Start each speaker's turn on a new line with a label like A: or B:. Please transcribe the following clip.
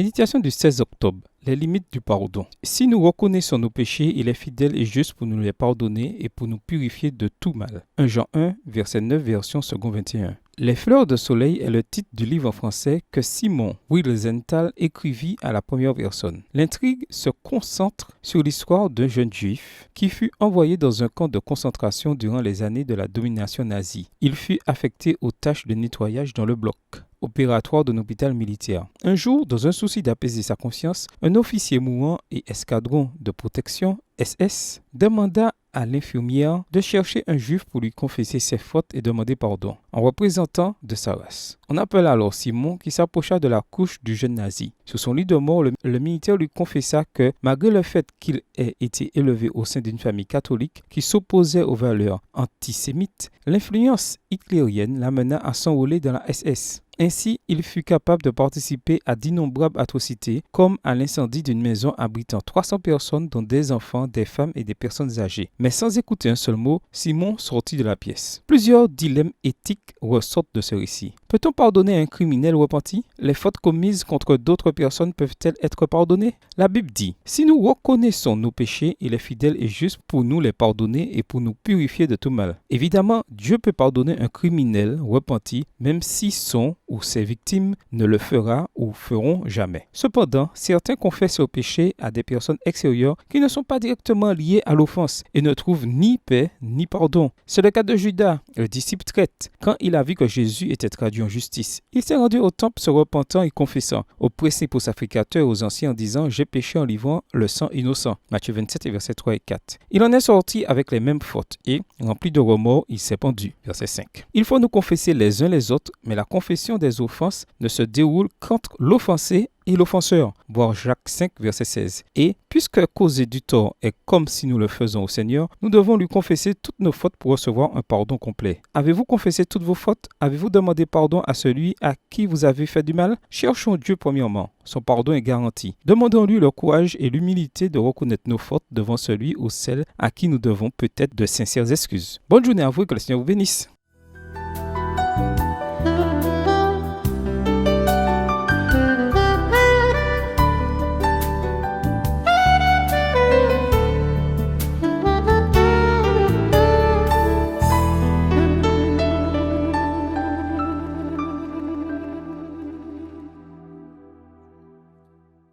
A: Méditation du 16 octobre. Les limites du pardon. Si nous reconnaissons nos péchés, il est fidèle et juste pour nous les pardonner et pour nous purifier de tout mal. 1 Jean 1, verset 9, version second 21. Les fleurs de soleil est le titre du livre en français que Simon Wiesenthal écrivit à la première personne. L'intrigue se concentre sur l'histoire d'un jeune juif qui fut envoyé dans un camp de concentration durant les années de la domination nazie. Il fut affecté aux tâches de nettoyage dans le bloc opératoire d'un hôpital militaire. Un jour, dans un souci d'apaiser sa conscience, un officier mourant et escadron de protection, SS, demanda à l'infirmière de chercher un juif pour lui confesser ses fautes et demander pardon, en représentant de sa race. On appela alors Simon qui s'approcha de la couche du jeune nazi. Sur son lit de mort, le militaire lui confessa que, malgré le fait qu'il ait été élevé au sein d'une famille catholique qui s'opposait aux valeurs antisémites, l'influence hitlérienne l'amena à s'enrôler dans la SS. Ainsi, il fut capable de participer à d'innombrables atrocités, comme à l'incendie d'une maison abritant 300 personnes, dont des enfants, des femmes et des personnes âgées. Mais sans écouter un seul mot, Simon sortit de la pièce. Plusieurs dilemmes éthiques ressortent de ce récit. Peut-on pardonner à un criminel repenti? Les fautes commises contre d'autres personnes peuvent-elles être pardonnées? La Bible dit, « Si nous reconnaissons nos péchés, il est fidèle et juste pour nous les pardonner et pour nous purifier de tout mal. » Évidemment, Dieu peut pardonner un criminel repenti, même si son ou ses victimes ne le fera ou feront jamais. Cependant, certains confessent leurs péchés à des personnes extérieures qui ne sont pas directement liées à l'offense et ne trouvent ni paix ni pardon. C'est le cas de Judas, le disciple traître. Quand il a vu que Jésus était traduit en justice, il s'est rendu au temple se repentant et confessant, oppressé pour sacrificateur aux anciens en disant « J'ai péché en livrant le sang innocent ». Matthieu 27, versets 3 et 4. Il en est sorti avec les mêmes fautes et, rempli de remords, il s'est pendu. Verset 5. Il faut nous confesser les uns les autres, mais la confession des offenses ne se déroule qu'entre l'offensé et l'offenseur. Voir Jacques 5, verset 16. Et, puisque causer du tort est comme si nous le faisons au Seigneur, nous devons lui confesser toutes nos fautes pour recevoir un pardon complet. Avez-vous confessé toutes vos fautes? Avez-vous demandé pardon à celui à qui vous avez fait du mal? Cherchons Dieu premièrement. Son pardon est garanti. Demandons-lui le courage et l'humilité de reconnaître nos fautes devant celui ou celle à qui nous devons peut-être de sincères excuses. Bonne journée à vous et que le Seigneur vous bénisse.